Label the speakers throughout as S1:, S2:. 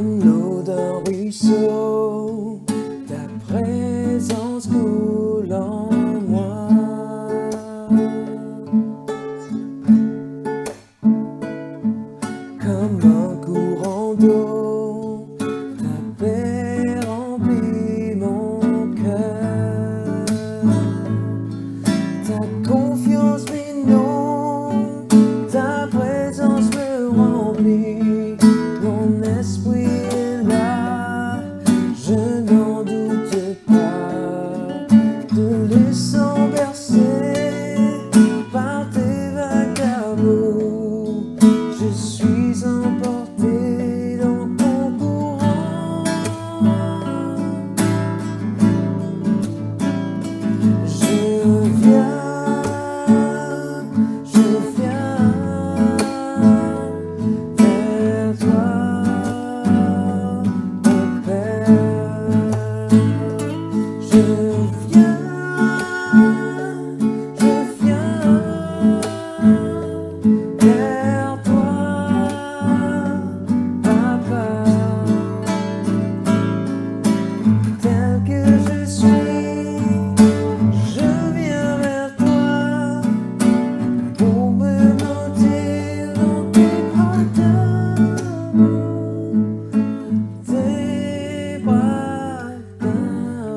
S1: Comme l'eau d'un ruisseau, ta présence coule en moi. Comme un courant d'eau, ta paix remplit mon cœur. Ta confiance m'inonde, ta présence me remplit. Mon esprit est là, je n'en doute pas. De laissant bercer par tes vagues d'amour, je suis emporté dans ton courant. Je viens vers toi, mon Père. Je viens vers toi, Papa. Tel que je suis, je viens vers toi pour me blottir dans tes bras d'amour, tes bras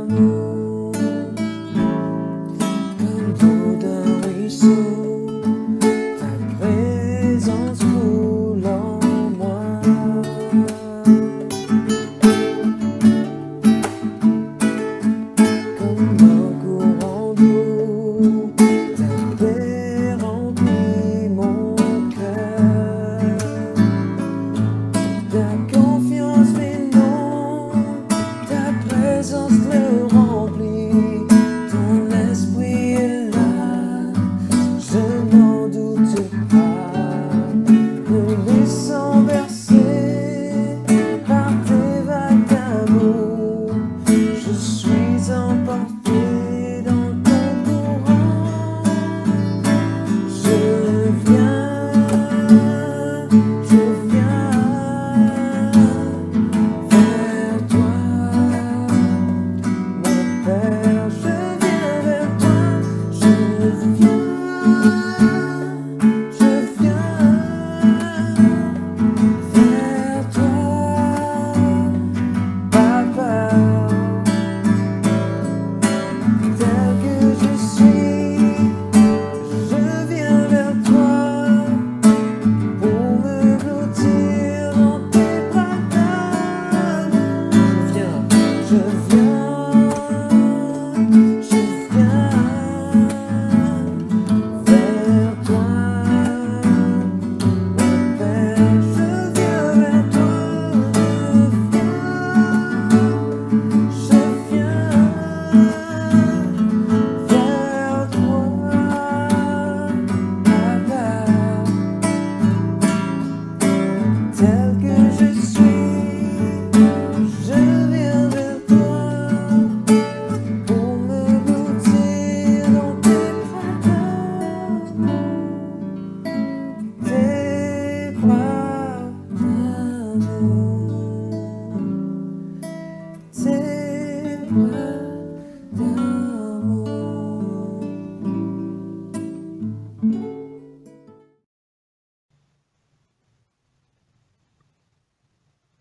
S1: d'amour. Comme l'eau d'un ruisseau, ta présence coule en moi. Comme un courant d'eau, ta paix remplit mon cœur. Ta confiance m'inonde, ta présence me remplit. Ton esprit est là, je n'en doute pas. Me laissant bercer par tes vagues d'amour, je suis emporté dans ton courant. Je viens vers toi, mon Père. Je viens vers toi, je viens vers toi, Papa. Tel que je suis, je viens vers toi pour me blottir dans tes bras d'amour. Je viens vers toi, mon Père. Je viens vers toi, je viens vers toi, Papa. Tel que je suis, je viens vers toi pour me blottir dans tes bras d'amour, tes bras d'amour, tes bras d'amour.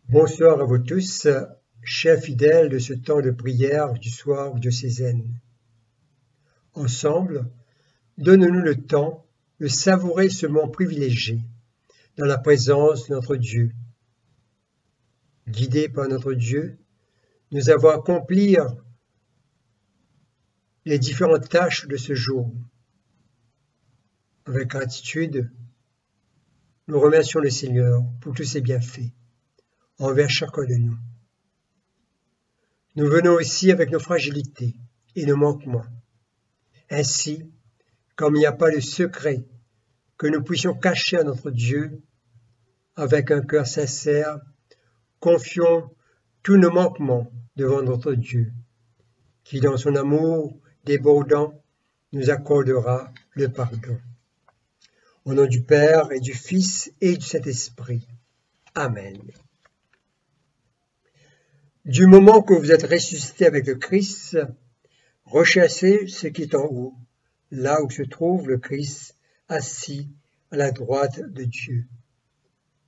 S2: Bonsoir à vous tous, chers fidèles de ce temps de prière du soir diocésaine. Ensemble, donnons-nous le temps de savourer ce moment privilégié dans la présence de notre Dieu. Guidés par notre Dieu, nous avons à accomplir les différentes tâches de ce jour. Avec gratitude, nous remercions le Seigneur pour tous ses bienfaits envers chacun de nous. Nous venons aussi avec nos fragilités et nos manquements. Ainsi, comme il n'y a pas de secret que nous puissions cacher à notre Dieu, avec un cœur sincère, confions tous nos manquements devant notre Dieu, qui dans son amour débordant nous accordera le pardon. Au nom du Père et du Fils et du Saint-Esprit. Amen. Du moment que vous êtes ressuscité avec le Christ, recherchez ce qui est en haut, là où se trouve le Christ assis à la droite de Dieu.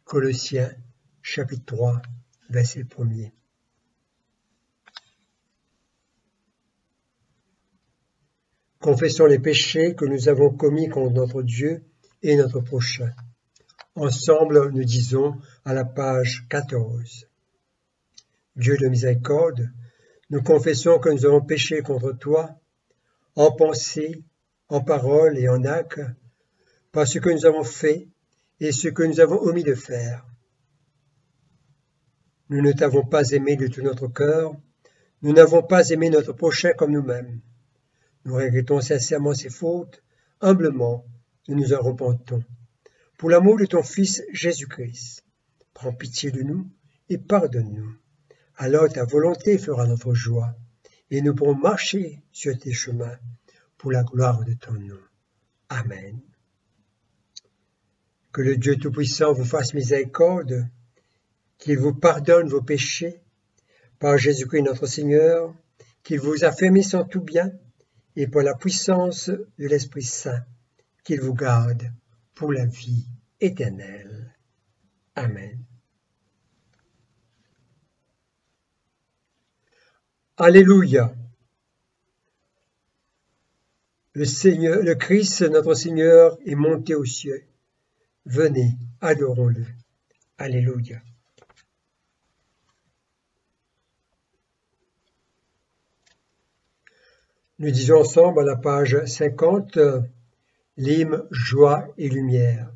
S2: Colossiens, chapitre 3, verset 1er. Confessons les péchés que nous avons commis contre notre Dieu et notre prochain. Ensemble, nous disons à la page 14. Dieu de miséricorde, nous confessons que nous avons péché contre toi, en pensée, en parole et en acte, par ce que nous avons fait et ce que nous avons omis de faire. Nous ne t'avons pas aimé de tout notre cœur, nous n'avons pas aimé notre prochain comme nous-mêmes. Nous regrettons sincèrement ces fautes, humblement, nous nous en repentons. Pour l'amour de ton Fils Jésus-Christ, prends pitié de nous et pardonne-nous. Alors ta volonté fera notre joie, et nous pourrons marcher sur tes chemins pour la gloire de ton nom. Amen. Que le Dieu Tout-Puissant vous fasse miséricorde, qu'il vous pardonne vos péchés, par Jésus-Christ notre Seigneur, qu'il vous affermisse en tout bien, et par la puissance de l'Esprit Saint, qu'il vous garde pour la vie éternelle. Amen. Alléluia. Le Christ, notre Seigneur, est monté aux cieux. Venez, adorons-le. Alléluia. Nous disons ensemble à la page 50, l'hymne Joie et lumière.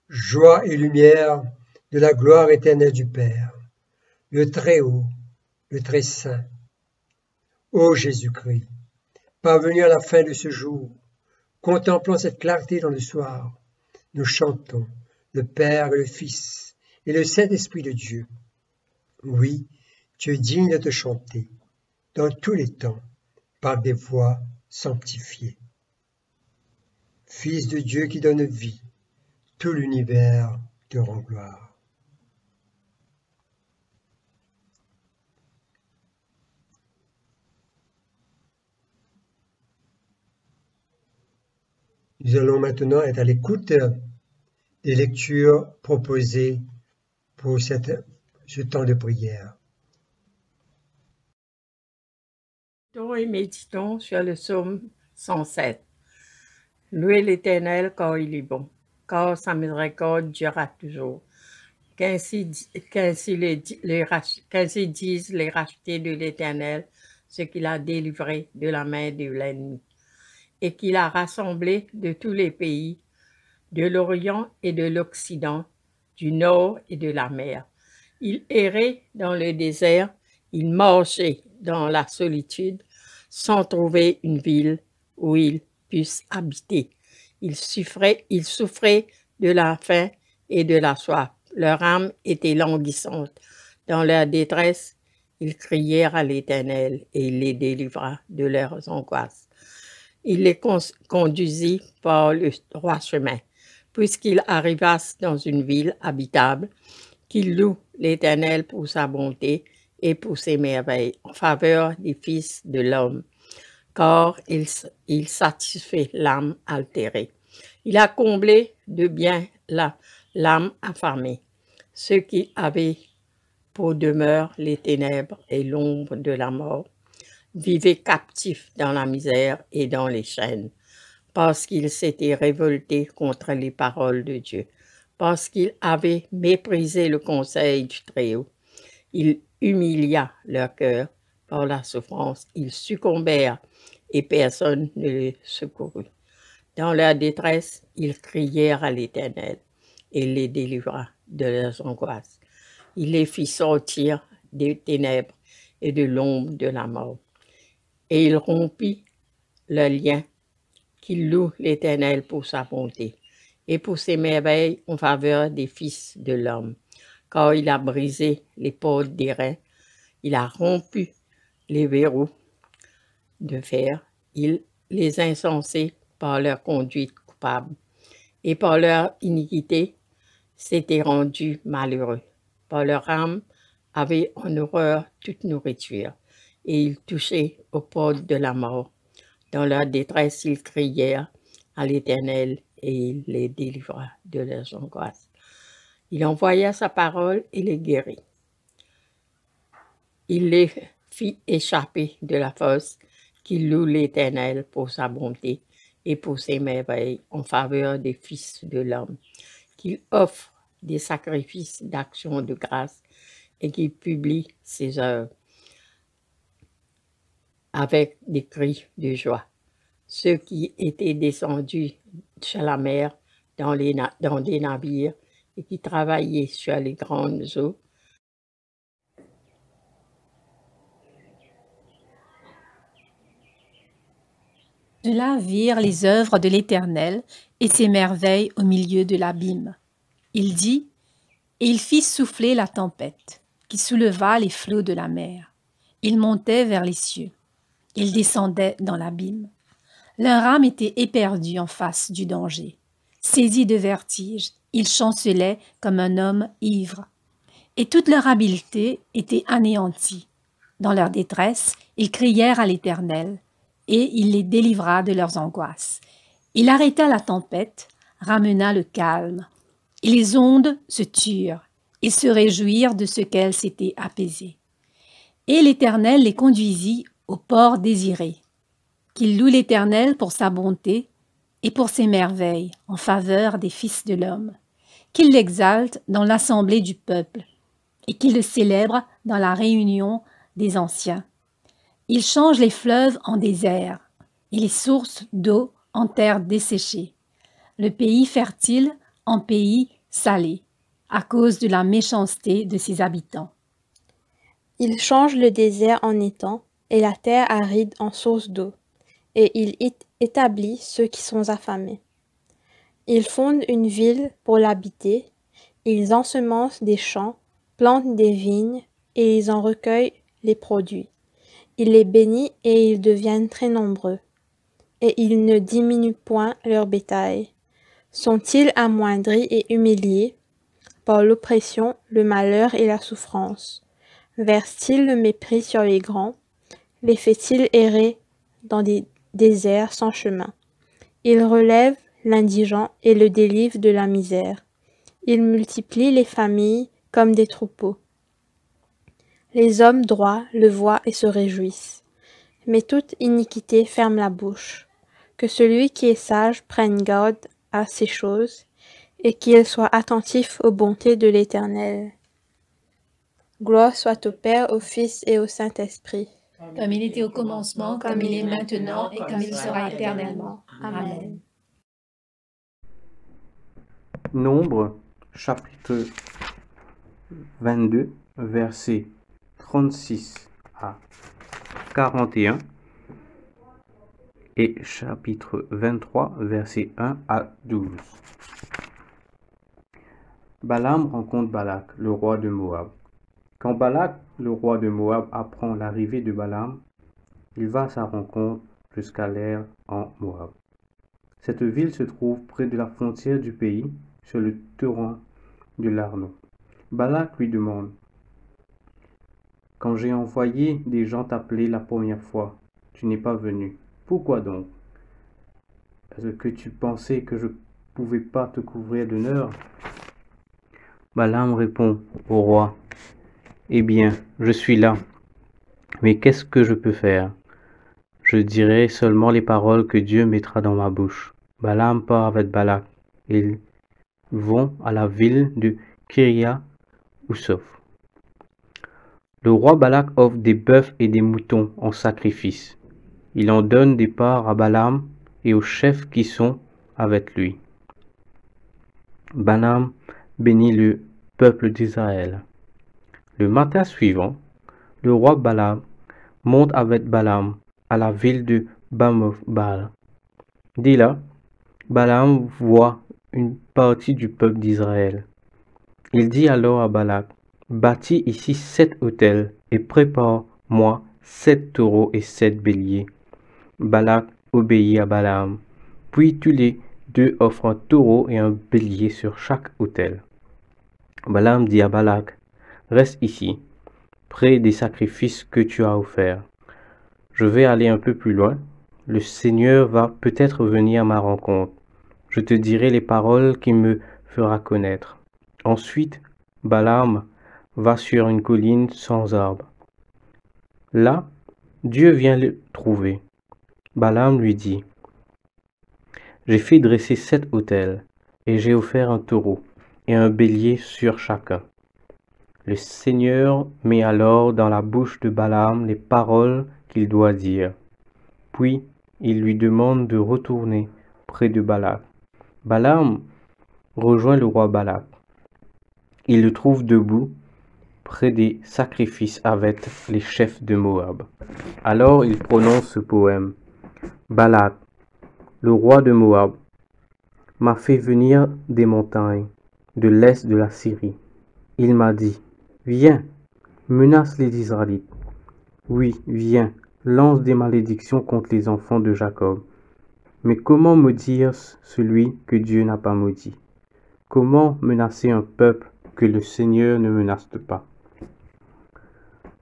S2: Joie et lumière de la gloire éternelle du Père, le Très-Haut, le Très-Saint. Ô Jésus-Christ, parvenu à la fin de ce jour, contemplant cette clarté dans le soir, nous chantons le Père et le Fils et le Saint-Esprit de Dieu. Oui, tu es digne de te chanter dans tous les temps par des voix sanctifiées. Fils de Dieu qui donne vie, tout l'univers te rend gloire. Nous allons maintenant être à l'écoute des lectures proposées pour ce temps de prière.
S3: Et méditons sur le psaume 107. Louez l'Éternel car il est bon, car sa miséricorde durera toujours. Qu'ainsi disent les rachetés de l'Éternel, ceux qu'il a délivrés de la main de l'ennemi, et qu'il a rassemblés de tous les pays, de l'Orient et de l'Occident, du Nord et de la mer. Il errait dans le désert, il marchait dans la solitude, sans trouver une ville où il puisse habiter. Il souffrait de la faim et de la soif. Leur âme était languissante. Dans leur détresse, ils crièrent à l'Éternel et il les délivra de leurs angoisses. Il les conduisit par le droit chemin, puisqu'ils arrivassent dans une ville habitable, qu'ils louent l'Éternel pour sa bonté et pour ses merveilles en faveur des fils de l'homme, car il satisfait l'âme altérée. Il a comblé de bien l'âme affamée, ceux qui avaient pour demeure les ténèbres et l'ombre de la mort, vivaient captifs dans la misère et dans les chaînes, parce qu'ils s'étaient révoltés contre les paroles de Dieu, parce qu'ils avaient méprisé le conseil du Très-Haut. Il humilia leur cœur par la souffrance, ils succombèrent et personne ne les secourut. Dans leur détresse, ils crièrent à l'Éternel et les délivra de leurs angoisses. Il les fit sortir des ténèbres et de l'ombre de la mort. Et il rompit le lien, qu'il loue l'Éternel pour sa bonté et pour ses merveilles en faveur des fils de l'homme. Car il a brisé les portes d'airain, il a rompu les verrous de fer, les insensés par leur conduite coupable et par leur iniquité s'étaient rendus malheureux. Par leur âme, avait en horreur toute nourriture, et ils touchaient aux portes de la mort. Dans leur détresse, ils crièrent à l'Éternel, et il les délivra de leurs angoisses. Il envoya sa parole et les guérit. Il les fit échapper de la fosse, qu'ils louent l'Éternel pour sa bonté et pour ses merveilles en faveur des fils de l'homme, qu'il offre des sacrifices d'action de grâce et qu'il publie ses œuvres avec des cris de joie. Ceux qui étaient descendus sur la mer dans des navires et qui travaillaient sur les grandes eaux,
S4: de là virent les œuvres de l'Éternel et ses merveilles au milieu de l'abîme. Il dit, et il fit souffler la tempête, qui souleva les flots de la mer. Ils montaient vers les cieux. Ils descendaient dans l'abîme. Leur âme était éperdue en face du danger. Saisis de vertige, ils chancelaient comme un homme ivre. Et toute leur habileté était anéantie. Dans leur détresse, ils crièrent à l'Éternel, et il les délivra de leurs angoisses. Il arrêta la tempête, ramena le calme, et les ondes se turent. Ils se réjouirent de ce qu'elles s'étaient apaisées. Et l'Éternel les conduisit au port désiré. Qu'ils louent l'Éternel pour sa bonté et pour ses merveilles en faveur des fils de l'homme. Qu'ils l'exaltent dans l'assemblée du peuple et qu'ils le célèbrent dans la réunion des anciens. Il change les fleuves en désert et les sources d'eau en terre desséchée. Le pays fertile en pays salé, à cause de la méchanceté de ses habitants.
S5: Il change le désert en étang et la terre aride en source d'eau, et il établit ceux qui sont affamés. Ils fondent une ville pour l'habiter, ils ensemencent des champs, plantent des vignes, et ils en recueillent les produits. Il les bénit et ils deviennent très nombreux, et il ne diminue point leur bétail. Sont-ils amoindris et humiliés par l'oppression, le malheur et la souffrance? Versent-ils le mépris sur les grands? Les fait-il errer dans des déserts sans chemin? Il relève l'indigent et le délivre de la misère. Il multiplie les familles comme des troupeaux. Les hommes droits le voient et se réjouissent. Mais toute iniquité ferme la bouche. Que celui qui est sage prenne garde à ces choses, et qu'il soit attentif aux bontés de l'Éternel. Gloire soit au Père, au Fils et au Saint-Esprit.
S4: Comme il était au commencement, comme il est maintenant et comme il sera éternellement. Amen.
S6: Nombre, chapitre 22, versets 36 à 41 et chapitre 23, versets 1 à 12. Balaam rencontre Balak, le roi de Moab. Quand Balak, le roi de Moab, apprend l'arrivée de Balaam, il va à sa rencontre jusqu'à l'Er en Moab. Cette ville se trouve près de la frontière du pays, sur le torrent de l'Arnon. Balak lui demande: quand j'ai envoyé des gens t'appeler la première fois, tu n'es pas venu. Pourquoi donc? Est-ce que tu pensais que je ne pouvais pas te couvrir d'honneur? Balaam répond au roi: eh bien, je suis là. Mais qu'est-ce que je peux faire? Je dirai seulement les paroles que Dieu mettra dans ma bouche. Balaam part avec Balak. Ils vont à la ville de Kiria-Ousoph. Le roi Balak offre des bœufs et des moutons en sacrifice. Il en donne des parts à Balaam et aux chefs qui sont avec lui. Balaam bénit le peuple d'Israël. Le matin suivant, le roi Balak monte avec Balaam à la ville de Bamoth-Baal. Dès là, Balaam voit une partie du peuple d'Israël. Il dit alors à Balak: bâtis ici 7 autels et prépare-moi 7 taureaux et 7 béliers. Balak obéit à Balaam. Puis tous les deux offrent un taureau et un bélier sur chaque autel. Balaam dit à Balak: reste ici, près des sacrifices que tu as offerts. Je vais aller un peu plus loin. Le Seigneur va peut-être venir à ma rencontre. Je te dirai les paroles qu'il me fera connaître. Ensuite, Balaam va sur une colline sans arbre. Là, Dieu vient le trouver. Balaam lui dit, « J'ai fait dresser 7 autels, et j'ai offert un taureau et un bélier sur chacun. » Le Seigneur met alors dans la bouche de Balaam les paroles qu'il doit dire. Puis, il lui demande de retourner près de Balak. Balaam rejoint le roi Balak. Il le trouve debout près des sacrifices avec les chefs de Moab. Alors il prononce ce poème. Balak, le roi de Moab, m'a fait venir des montagnes, de l'est de la Syrie. Il m'a dit, viens, menace les Israélites. Oui, viens, lance des malédictions contre les enfants de Jacob. Mais comment maudire celui que Dieu n'a pas maudit? Comment menacer un peuple que le Seigneur ne menace pas?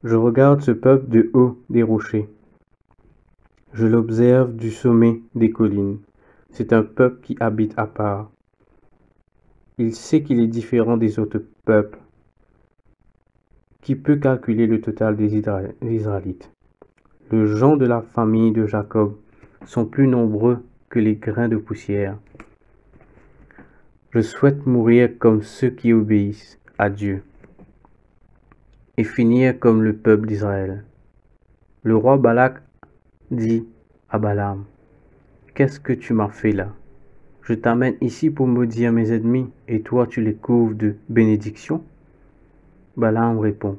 S6: Je regarde ce peuple de haut des rochers. Je l'observe du sommet des collines. C'est un peuple qui habite à part. Il sait qu'il est différent des autres peuples. Qui peut calculer le total des Israélites? Les gens de la famille de Jacob sont plus nombreux que les grains de poussière. Je souhaite mourir comme ceux qui obéissent à Dieu et finir comme le peuple d'Israël. Le roi Balak dit à Balaam, « Qu'est-ce que tu m'as fait là? Je t'amène ici pour maudire mes ennemis et toi tu les couvres de bénédictions? » Balaam répond,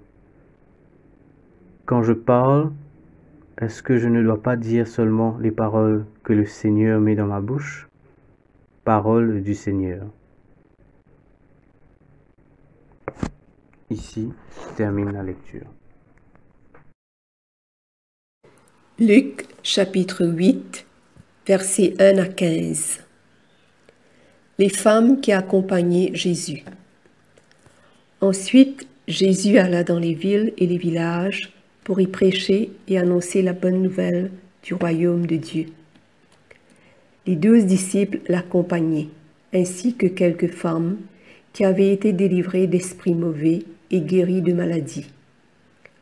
S6: « Quand je parle, est-ce que je ne dois pas dire seulement les paroles que le Seigneur met dans ma bouche? Paroles du Seigneur. » Ici se termine la lecture.
S7: Luc chapitre 8, versets 1 à 15. Les femmes qui accompagnaient Jésus. Ensuite, Jésus alla dans les villes et les villages pour y prêcher et annoncer la bonne nouvelle du royaume de Dieu. Les 12 disciples l'accompagnaient, ainsi que quelques femmes qui avaient été délivrées d'esprits mauvais et guéries de maladies.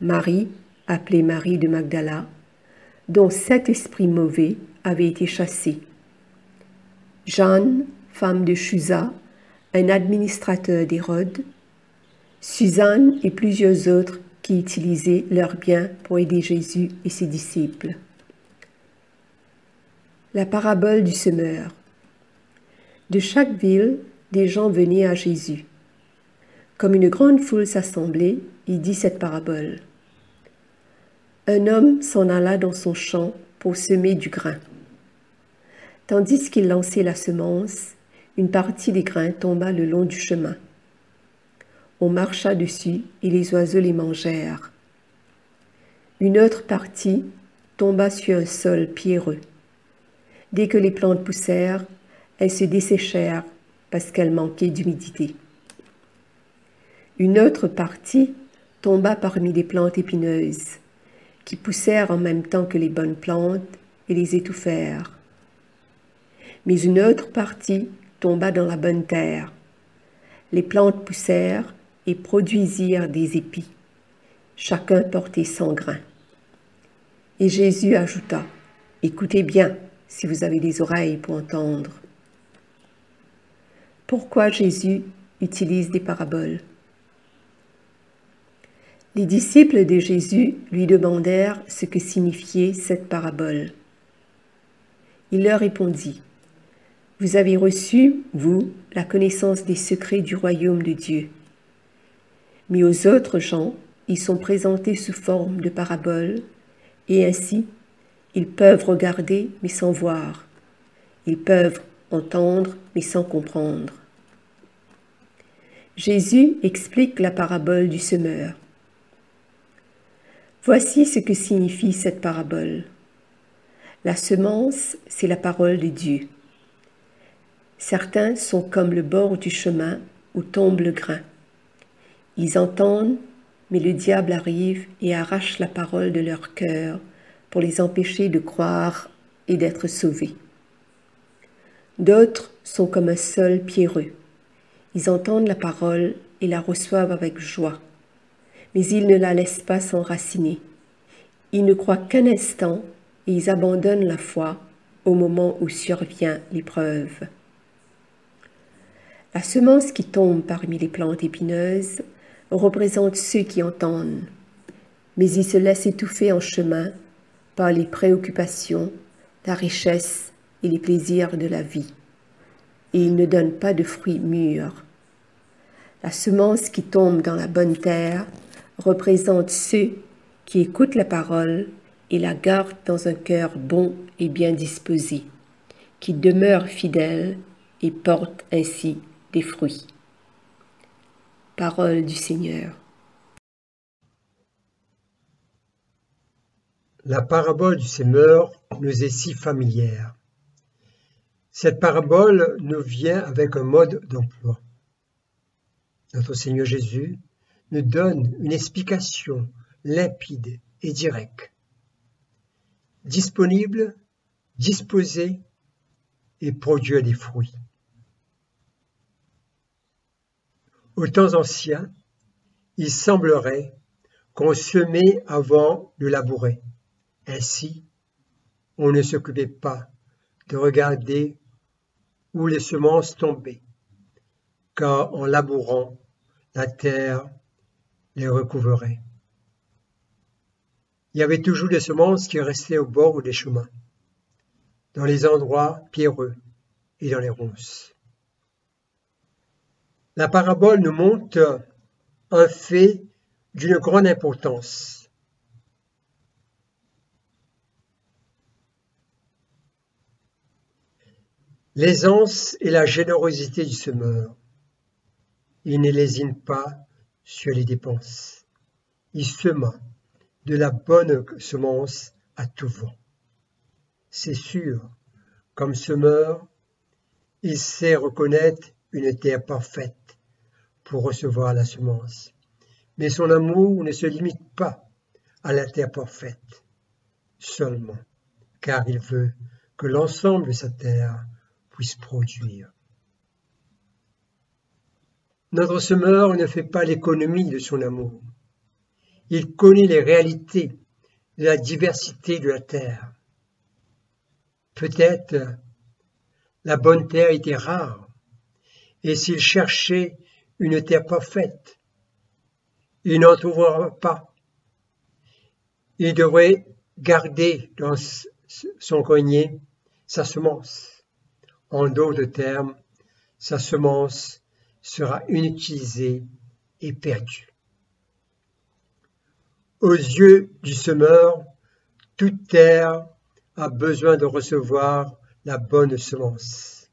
S7: Marie, appelée Marie de Magdala, dont 7 esprits mauvais avaient été chassés. Jeanne, femme de Chuza, un administrateur d'Hérode, Suzanne et plusieurs autres qui utilisaient leurs biens pour aider Jésus et ses disciples. La parabole du semeur. De chaque ville, des gens venaient à Jésus. Comme une grande foule s'assemblait, il dit cette parabole. Un homme s'en alla dans son champ pour semer du grain. Tandis qu'il lançait la semence, une partie des grains tomba le long du chemin. On marcha dessus et les oiseaux les mangèrent. Une autre partie tomba sur un sol pierreux. Dès que les plantes poussèrent, elles se desséchèrent parce qu'elles manquaient d'humidité. Une autre partie tomba parmi des plantes épineuses, qui poussèrent en même temps que les bonnes plantes et les étouffèrent. Mais une autre partie tomba dans la bonne terre. Les plantes poussèrent et produisirent des épis. Chacun portait 100 grains. Et Jésus ajouta, « Écoutez bien, si vous avez des oreilles pour entendre. » Pourquoi Jésus utilise des paraboles? Les disciples de Jésus lui demandèrent ce que signifiait cette parabole. Il leur répondit, « Vous avez reçu, vous, la connaissance des secrets du royaume de Dieu. Mais aux autres gens, ils sont présentés sous forme de paraboles, et ainsi, ils peuvent regarder mais sans voir. Ils peuvent entendre mais sans comprendre. » Jésus explique la parabole du semeur. Voici ce que signifie cette parabole. La semence, c'est la parole de Dieu. Certains sont comme le bord du chemin où tombe le grain. Ils entendent, Mais le diable arrive et arrache la parole de leur cœur pour les empêcher de croire et d'être sauvés. D'autres sont comme un sol pierreux. Ils entendent la parole et la reçoivent avec joie, mais ils ne la laissent pas s'enraciner. Ils ne croient qu'un instant et ils abandonnent la foi au moment où survient l'épreuve. La semence qui tombe parmi les plantes épineuses représente ceux qui entendent, mais ils se laissent étouffer en chemin par les préoccupations, la richesse et les plaisirs de la vie, et ils ne donnent pas de fruits mûrs. La semence qui tombe dans la bonne terre représente ceux qui écoutent la parole et la gardent dans un cœur bon et bien disposé, qui demeurent fidèles et portent ainsi des fruits. Parole du Seigneur.
S2: La parabole du semeur nous est si familière. Cette parabole nous vient avec un mode d'emploi. Notre Seigneur Jésus nous donne une explication limpide et directe, disponible, disposée et produire des fruits. Aux temps anciens, il semblerait qu'on semait avant de labourer. Ainsi, on ne s'occupait pas de regarder où les semences tombaient, car en labourant, la terre les recouvrait. Il y avait toujours des semences qui restaient au bord des chemins, dans les endroits pierreux et dans les ronces. La parabole nous montre un fait d'une grande importance. L'aisance et la générosité du semeur. Il ne lésine pas sur les dépenses. Il sema de la bonne semence à tout vent. C'est sûr, comme semeur, il sait reconnaître une terre parfaite pour recevoir la semence. Mais son amour ne se limite pas à la terre parfaite seulement, car il veut que l'ensemble de sa terre puisse produire. Notre semeur ne fait pas l'économie de son amour. Il connaît les réalités de la diversité de la terre. Peut-être la bonne terre était rare, et s'il cherchait une terre parfaite, il n'en trouvera pas. Il devrait garder dans son grenier sa semence. En d'autres termes, sa semence sera inutilisée et perdue. Aux yeux du semeur, toute terre a besoin de recevoir la bonne semence.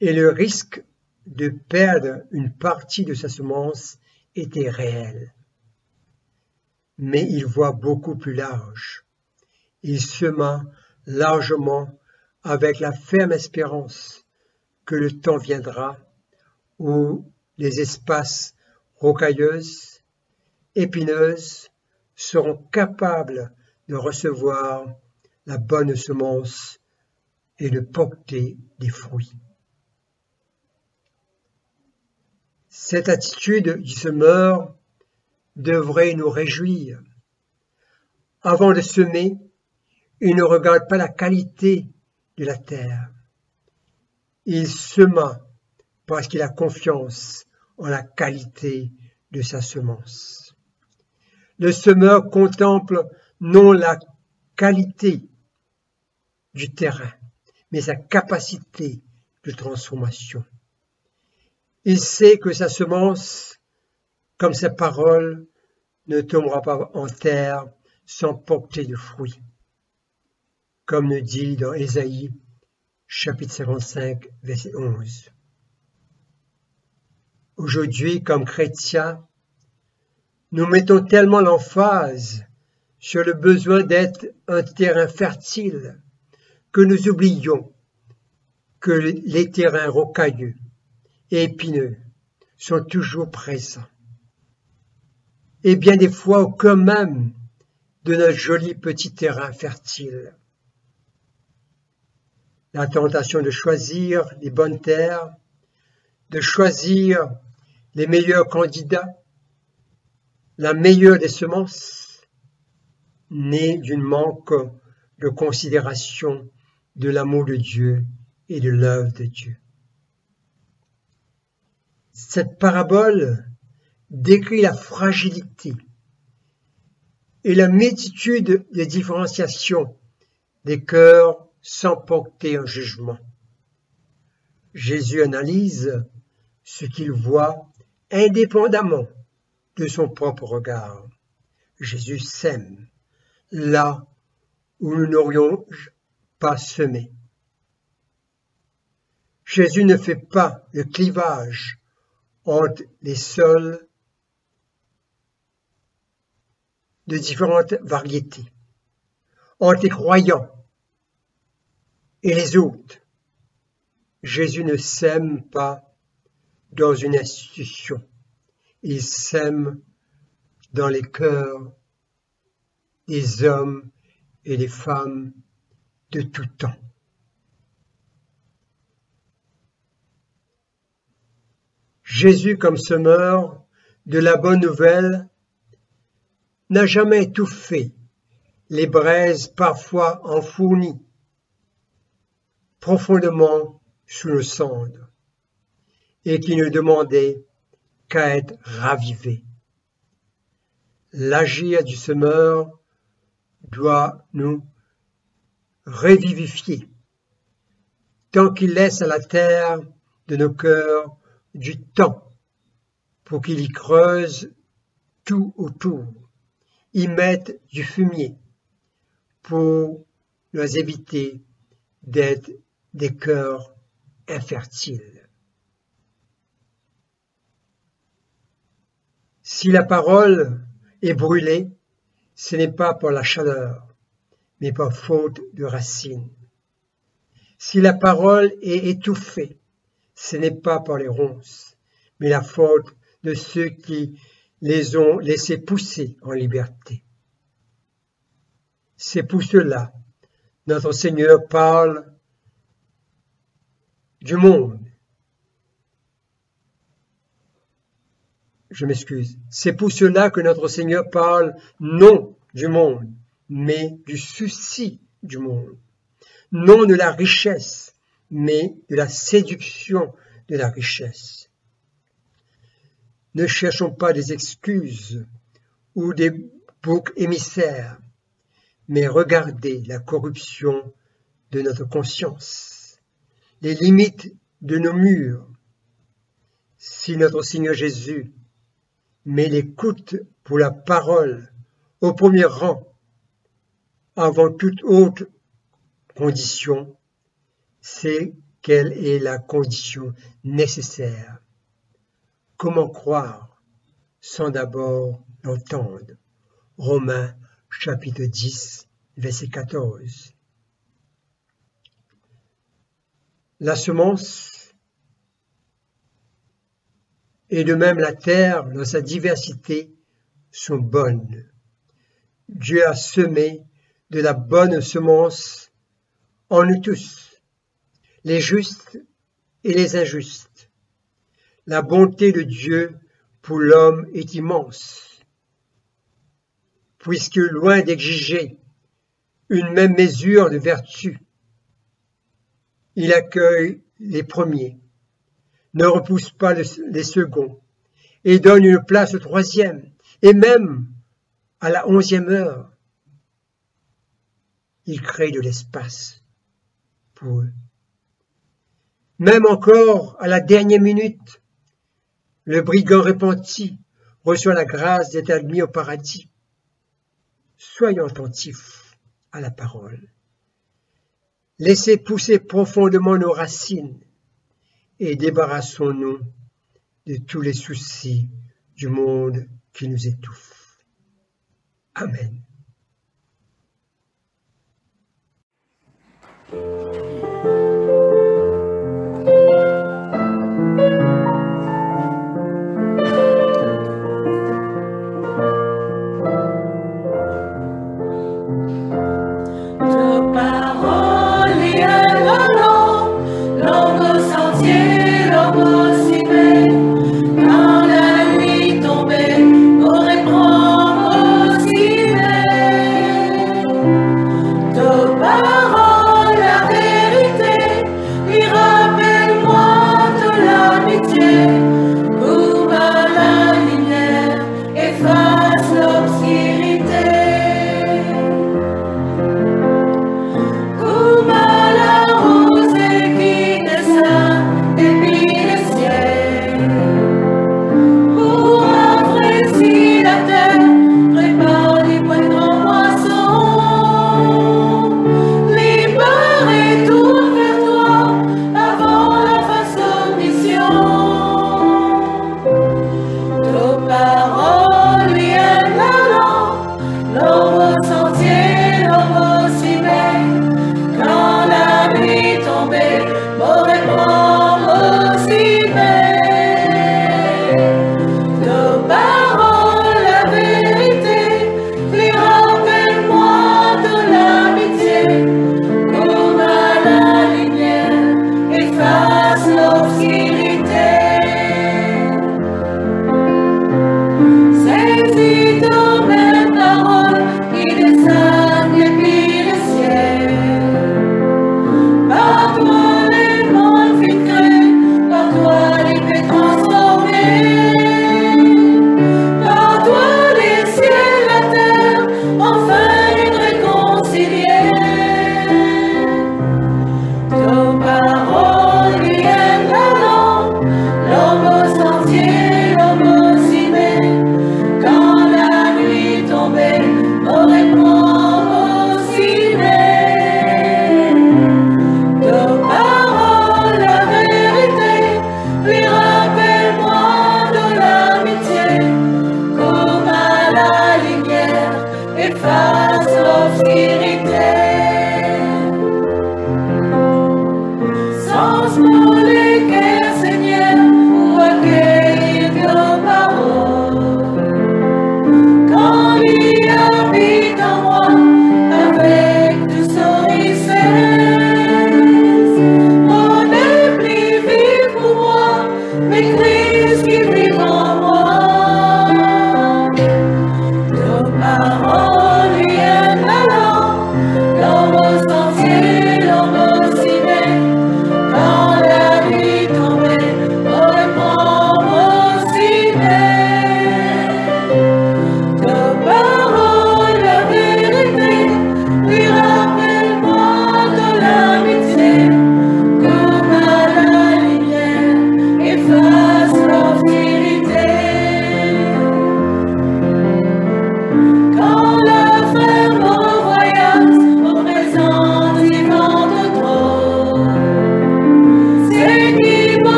S2: Et le risque de perdre une partie de sa semence était réel. Mais il voit beaucoup plus large. Il sema largement avec la ferme espérance que le temps viendra où les espaces rocailleuses, épineuses, seront capables de recevoir la bonne semence et de porter des fruits. Cette attitude du semeur devrait nous réjouir. Avant de semer, il ne regarde pas la qualité de la terre. Il sema parce qu'il a confiance en la qualité de sa semence. Le semeur contemple non la qualité du terrain, mais sa capacité de transformation. Il sait que sa semence, comme sa parole, ne tombera pas en terre sans porter de fruits. Comme nous dit dans Ésaïe, chapitre 55, verset 11. Aujourd'hui, comme chrétiens, nous mettons tellement l'emphase sur le besoin d'être un terrain fertile que nous oublions que les terrains rocailleux et épineux sont toujours présents. et bien des fois au cœur même de notre joli petit terrain fertile. La tentation de choisir les bonnes terres, de choisir les meilleurs candidats, la meilleure des semences, née d'une manque de considération de l'amour de Dieu et de l'œuvre de Dieu. Cette parabole décrit la fragilité et la multitude de différenciations des cœurs sans porter un jugement. Jésus analyse ce qu'il voit indépendamment de son propre regard. Jésus sème là où nous n'aurions pas semé. Jésus ne fait pas le clivage entre les sols de différentes variétés, entre les croyants et les autres. Jésus ne sème pas dans une institution, il sème dans les cœurs des hommes et des femmes de tout temps. Jésus, comme semeur de la bonne nouvelle, n'a jamais étouffé les braises parfois enfournies profondément sous le cendre et qui ne demandaient qu'à être ravivées. L'agir du semeur doit nous revivifier tant qu'il laisse à la terre de nos cœurs du temps pour qu'il y creuse tout autour, y mette du fumier pour nous éviter d'être des cœurs infertiles. Si la parole est brûlée, ce n'est pas par la chaleur, mais par faute de racines. Si la parole est étouffée, ce n'est pas par les ronces, mais la faute de ceux qui les ont laissés pousser en liberté. C'est pour cela notre Seigneur parle du monde. Je m'excuse. C'est pour cela que notre Seigneur parle non du monde, mais du souci du monde. Non de la richesse, mais de la séduction de la richesse. Ne cherchons pas des excuses ou des boucs émissaires, mais regardez la corruption de notre conscience, les limites de nos murs. Si notre Seigneur Jésus met l'écoute pour la parole au premier rang, avant toute autre condition, c'est quelle est la condition nécessaire. Comment croire sans d'abord l'entendre? Romains chapitre 10, verset 14. La semence et de même la terre dans sa diversité sont bonnes. Dieu a semé de la bonne semence en nous tous, les justes et les injustes. La bonté de Dieu pour l'homme est immense, puisque loin d'exiger une même mesure de vertu, il accueille les premiers, ne repousse pas les seconds, et donne une place au troisième, et même à la 11e heure, il crée de l'espace pour eux. Même encore à la dernière minute, le brigand repenti reçoit la grâce d'être admis au paradis. Soyons attentifs à la parole. Laissez pousser profondément nos racines et débarrassons-nous de tous les soucis du monde qui nous étouffe. Amen.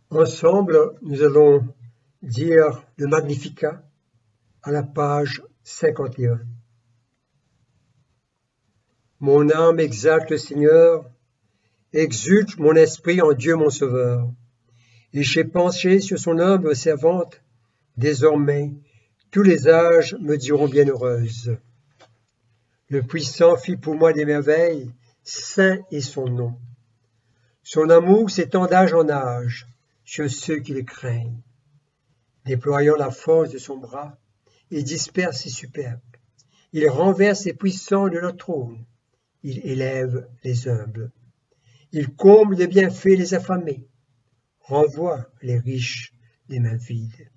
S2: Ensemble, nous allons dire le Magnificat à la page 51. Mon âme exalte le Seigneur, exulte mon esprit en Dieu mon Sauveur. Et j'ai penché sur son humble servante, désormais tous les âges me diront bienheureuse. Le Puissant fit pour moi des merveilles, saint est son nom. Son amour s'étend d'âge en âge sur ceux qui le craignent, déployant la force de son bras, il disperse les superbes, il renverse les puissants de leur trône, il élève les humbles, il comble de bienfaits les affamés, renvoie les riches des mains vides.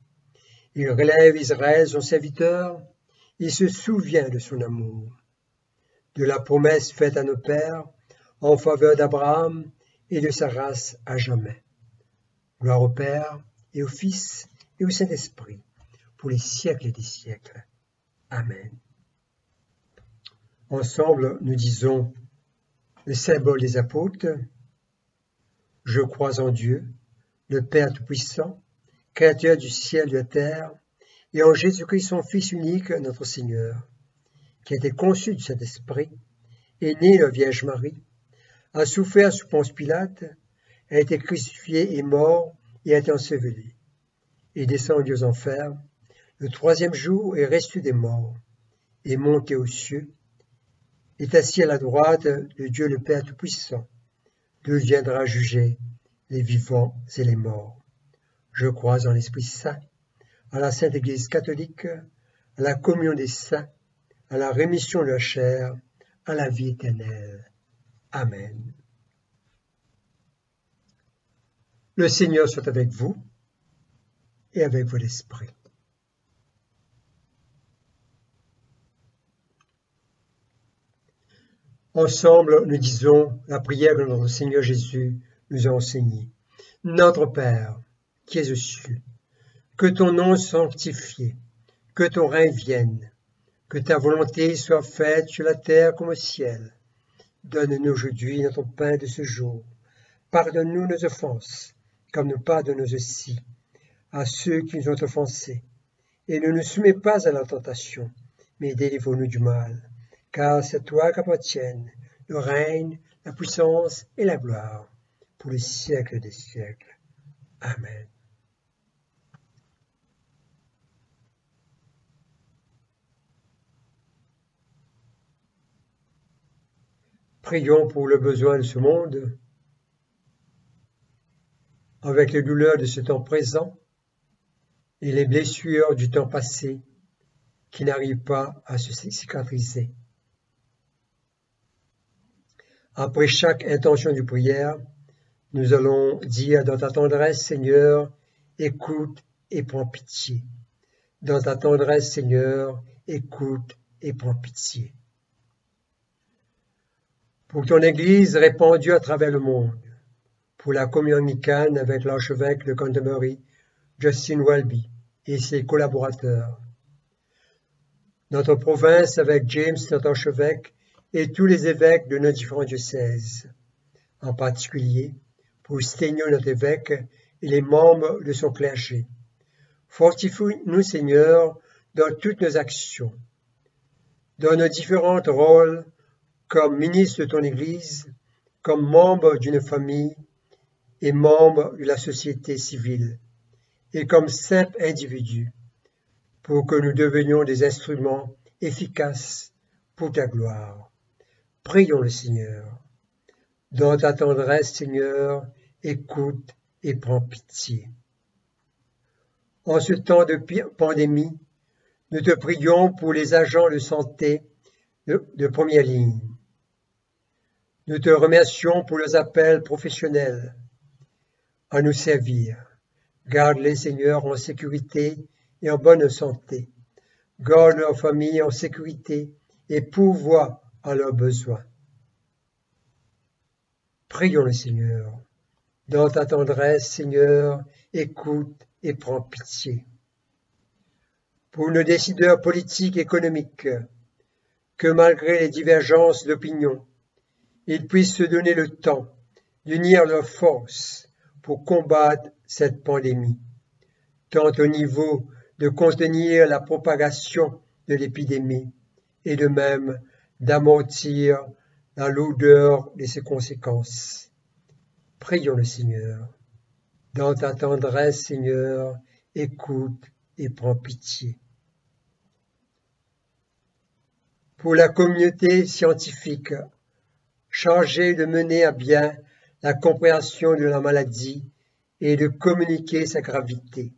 S2: Il relève Israël son serviteur, il se souvient de son amour, de la promesse faite à nos pères en faveur d'Abraham et de sa race à jamais. Gloire au Père et au Fils et au Saint-Esprit, pour les siècles des siècles. Amen. Ensemble, nous disons le symbole des apôtres. Je crois en Dieu, le Père Tout-Puissant, Créateur du ciel et de la terre, et en Jésus-Christ, son Fils unique, notre Seigneur, qui a été conçu du Saint-Esprit, est né de la Vierge Marie, a souffert sous Ponce Pilate, a été crucifié et mort et a été enseveli, et descendu aux enfers, le troisième jour est resté des morts, est monté aux cieux, est assis à la droite de Dieu le Père Tout-Puissant, deviendra juger les vivants et les morts. Je crois en l'Esprit Saint, à la Sainte Église catholique, à la communion des saints, à la rémission de la chair, à la vie éternelle. Amen. Le Seigneur soit avec vous et avec votre esprit. Ensemble, nous disons la prière que notre Seigneur Jésus nous a enseignée. Notre Père, qui es aux cieux, que ton nom soit sanctifié, que ton règne vienne, que ta volonté soit faite sur la terre comme au ciel. Donne-nous aujourd'hui notre pain de ce jour. Pardonne-nous nos offenses, comme nous pardonnons aussi à ceux qui nous ont offensés. Et ne nous soumets pas à la tentation, mais délivre-nous du mal. Car c'est à toi qu'appartiennent le règne, la puissance et la gloire, pour les siècles des siècles. Amen. Prions pour le besoin de ce monde, avec les douleurs de ce temps présent et les blessures du temps passé qui n'arrivent pas à se cicatriser. Après chaque intention de prière, nous allons dire dans ta tendresse, Seigneur, écoute et prends pitié. Dans ta tendresse, Seigneur, écoute et prends pitié. Pour ton Église répandue à travers le monde, pour la communion anglicane avec l'archevêque de Canterbury, Justin Welby, et ses collaborateurs. Notre province avec James, notre archevêque, et tous les évêques de nos différents diocèses, en particulier pour Sténio, notre évêque, et les membres de son clergé. Fortifie-nous, Seigneur, dans toutes nos actions, dans nos différents rôles, comme ministre de ton Église, comme membre d'une famille et membre de la société civile, et comme simples individus, pour que nous devenions des instruments efficaces pour ta gloire. Prions le Seigneur. Dans ta tendresse, Seigneur, écoute et prends pitié. En ce temps de pandémie, nous te prions pour les agents de santé de première ligne. Nous te remercions pour leurs appels professionnels à nous servir. Garde-les, Seigneur, en sécurité et en bonne santé. Garde leurs familles en sécurité et pourvois à leurs besoins. Prions le Seigneur. Dans ta tendresse, Seigneur, écoute et prends pitié. Pour nos décideurs politiques et économiques, que malgré les divergences d'opinion, ils puissent se donner le temps d'unir leurs forces pour combattre cette pandémie, tant au niveau de contenir la propagation de l'épidémie et de même d'amortir la lourdeur de ses conséquences. Prions le Seigneur. Dans ta tendresse, Seigneur, écoute et prends pitié. Pour la communauté scientifique, chargée de mener à bien la compréhension de la maladie et de communiquer sa gravité,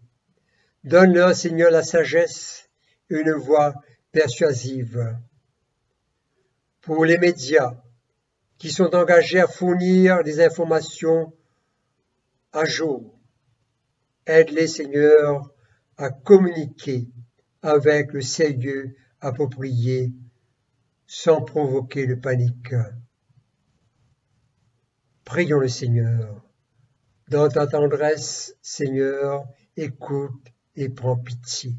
S2: donne-leur, Seigneur, la sagesse et une voix persuasive. Pour les médias qui sont engagés à fournir des informations à jour, aide-les, Seigneur, à communiquer avec le sérieux approprié sans provoquer de panique. Prions le Seigneur. Dans ta tendresse, Seigneur, écoute et prends pitié.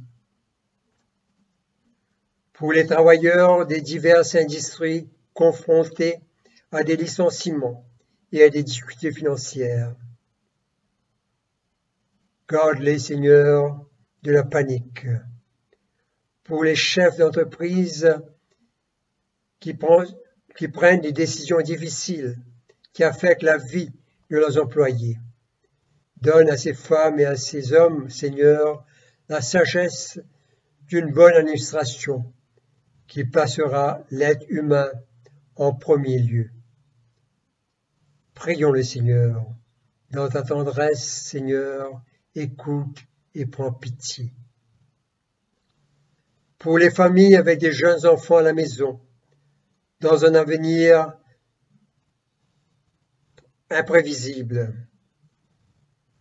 S2: Pour les travailleurs des diverses industries confrontés à des licenciements et à des difficultés financières, garde-les, Seigneur, de la panique. Pour les chefs d'entreprise qui prennent des décisions difficiles qui affectent la vie de leurs employés, donne à ces femmes et à ces hommes, Seigneur, la sagesse d'une bonne administration qui placera l'être humain en premier lieu. Prions le Seigneur. Dans ta tendresse, Seigneur, écoute et prends pitié. Pour les familles avec des jeunes enfants à la maison, dans un avenir imprévisible,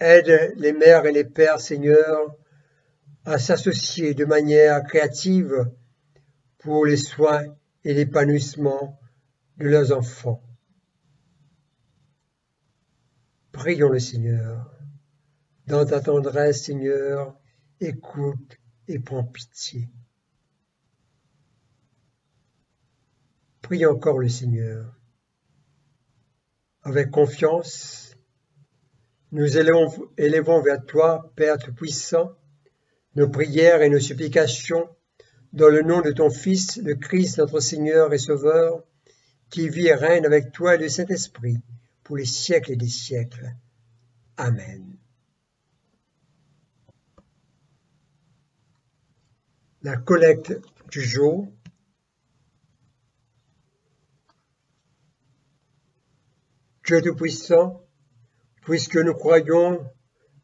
S2: aide les mères et les pères, Seigneur, à s'associer de manière créative pour les soins et l'épanouissement de leurs enfants. Prions le Seigneur. Dans ta tendresse, Seigneur, écoute et prends pitié. Prions encore le Seigneur. Avec confiance, nous élevons vers toi, Père Tout-Puissant, nos prières et nos supplications dans le nom de ton Fils, le Christ, notre Seigneur et Sauveur, qui vit et règne avec toi et le Saint-Esprit, pour les siècles et des siècles. Amen. La collecte du jour. Dieu Tout-Puissant, puisque nous croyons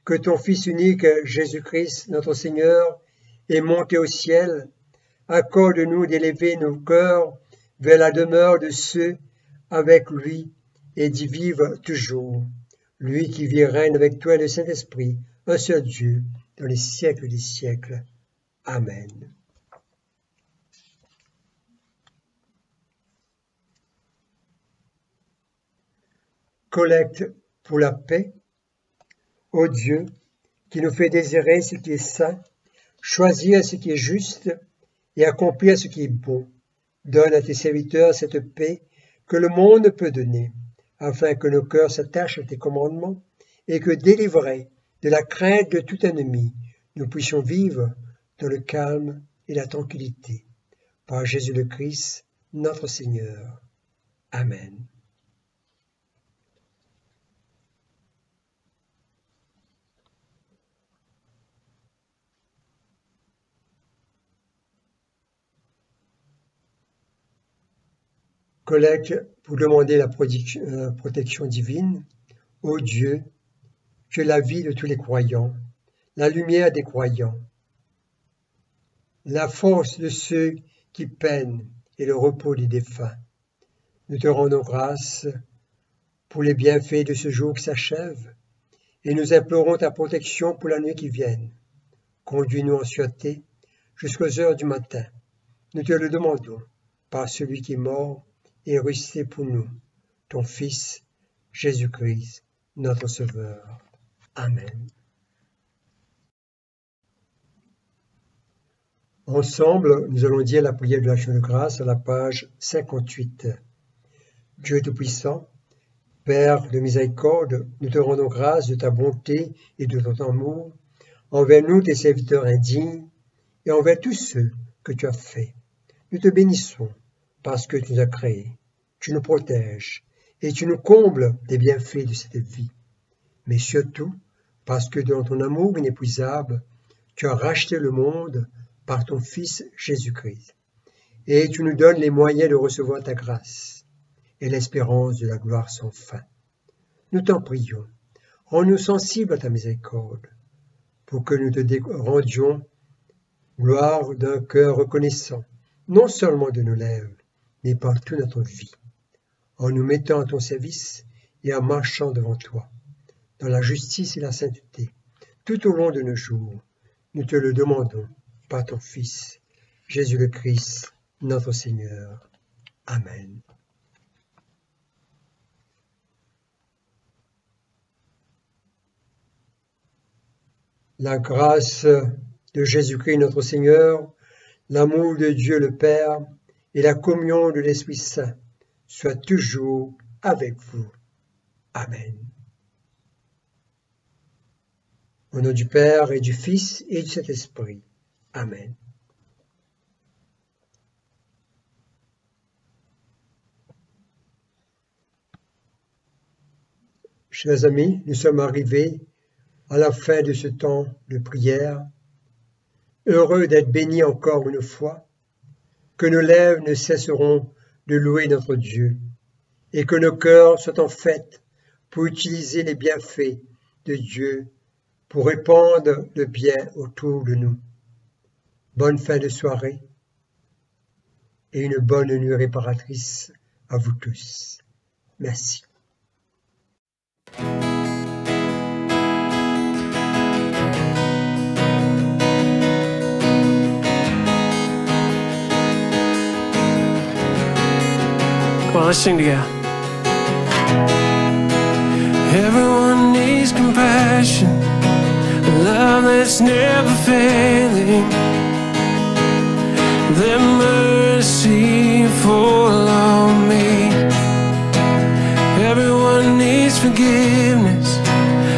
S2: que ton Fils unique, Jésus-Christ, notre Seigneur, est monté au ciel, accorde-nous d'élever nos cœurs vers la demeure de ceux avec lui et d'y vivre toujours. Lui qui vit et règne avec toi et le Saint-Esprit, un seul Dieu, dans les siècles des siècles. Amen. Collecte pour la paix. Ô Dieu, qui nous fait désirer ce qui est saint, choisir ce qui est juste et accomplir ce qui est bon, donne à tes serviteurs cette paix que le monde ne peut donner, afin que nos cœurs s'attachent à tes commandements et que, délivrés de la crainte de tout ennemi, nous puissions vivre dans le calme et la tranquillité. Par Jésus le Christ, notre Seigneur. Amen. Collecte pour demander la protection divine. Ô Dieu, tu es la vie de tous les croyants, la lumière des croyants, la force de ceux qui peinent et le repos des défunts. Nous te rendons grâce pour les bienfaits de ce jour qui s'achève et nous implorons ta protection pour la nuit qui vient. Conduis-nous en sûreté jusqu'aux heures du matin. Nous te le demandons par celui qui est mort et ressuscité pour nous, ton Fils, Jésus-Christ, notre Sauveur. Amen. Ensemble, nous allons dire la prière de l'action de grâce à la page 58. Dieu Tout-Puissant, Père de miséricorde, nous te rendons grâce de ta bonté et de ton amour envers nous, tes serviteurs indignes, et envers tous ceux que tu as faits. Nous te bénissons parce que tu nous as créés, tu nous protèges et tu nous combles des bienfaits de cette vie. Mais surtout, parce que dans ton amour inépuisable, tu as racheté le monde par ton Fils Jésus-Christ. Et tu nous donnes les moyens de recevoir ta grâce et l'espérance de la gloire sans fin. Nous t'en prions, rends-nous sensibles à ta miséricorde, pour que nous te rendions gloire d'un cœur reconnaissant, non seulement de nos lèvres, mais par toute notre vie, en nous mettant à ton service et en marchant devant toi, dans la justice et la sainteté, tout au long de nos jours. Nous te le demandons par ton Fils, Jésus le Christ, notre Seigneur. Amen. La grâce de Jésus-Christ notre Seigneur, l'amour de Dieu le Père et la communion de l'Esprit Saint soient toujours avec vous. Amen. Au nom du Père et du Fils et du Saint-Esprit. Amen. Chers amis, nous sommes arrivés à la fin de ce temps de prière, heureux d'être bénis encore une fois, que nos lèvres ne cesseront de louer notre Dieu, et que nos cœurs soient en fête pour utiliser les bienfaits de Dieu, pour répandre le bien autour de nous. Bonne fin de soirée et une bonne nuit réparatrice à vous tous. Merci.
S1: Come on, let's sing together. Everyone needs compassion, a love that's never failing. Let mercy fall on me. Everyone needs forgiveness,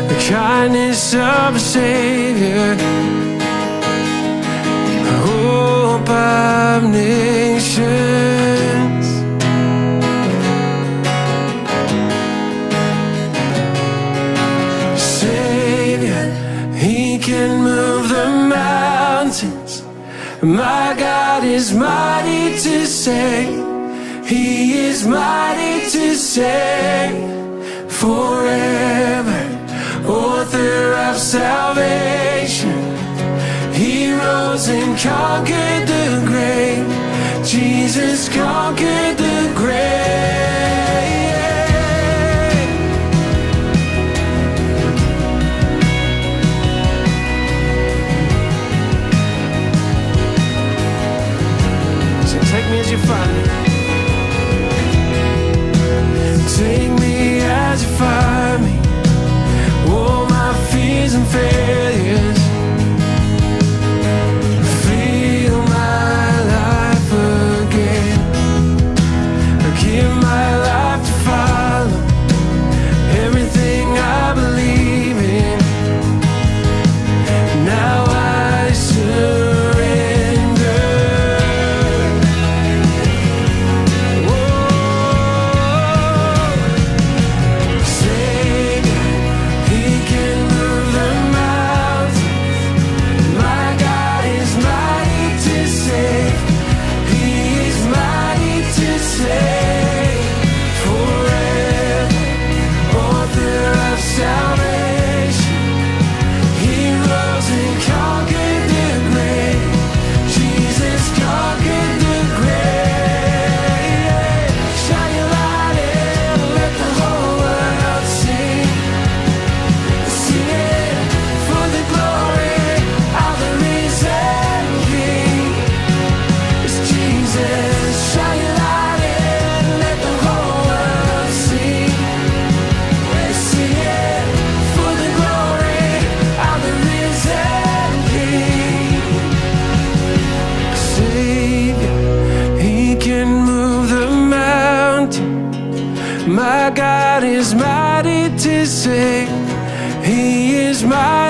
S1: the kindness of a Savior, hope of nations. Can move the mountains. My God is mighty to save. He is mighty to save forever. Author of salvation, He rose and conquered the grave. Jesus conquered the grave. Take me as you find me. Take me as you find me. All my fears and failures. Feel my life again. Give my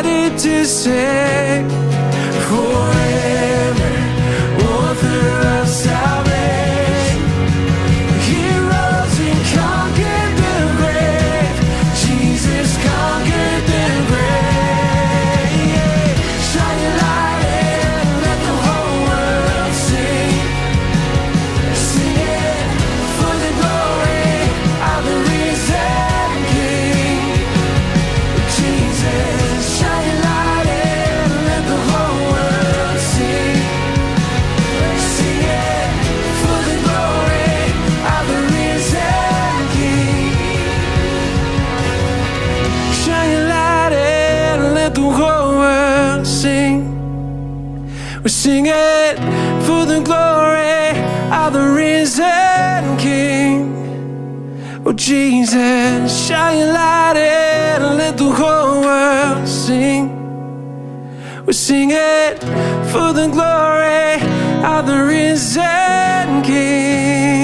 S1: decided to sing forever, author of salvation. He rose and conquered the grave. Jesus conquered the grave. Shine your light and let the whole world sing. Sing it for the glory of the risen King. Jesus, shine your light and let the whole world sing. Sing it for the glory of the risen King. Shine your light and let the whole world sing. We sing it for the glory of the risen King. Oh Jesus, shine your light and let the whole world sing. We sing it for the glory of the risen King.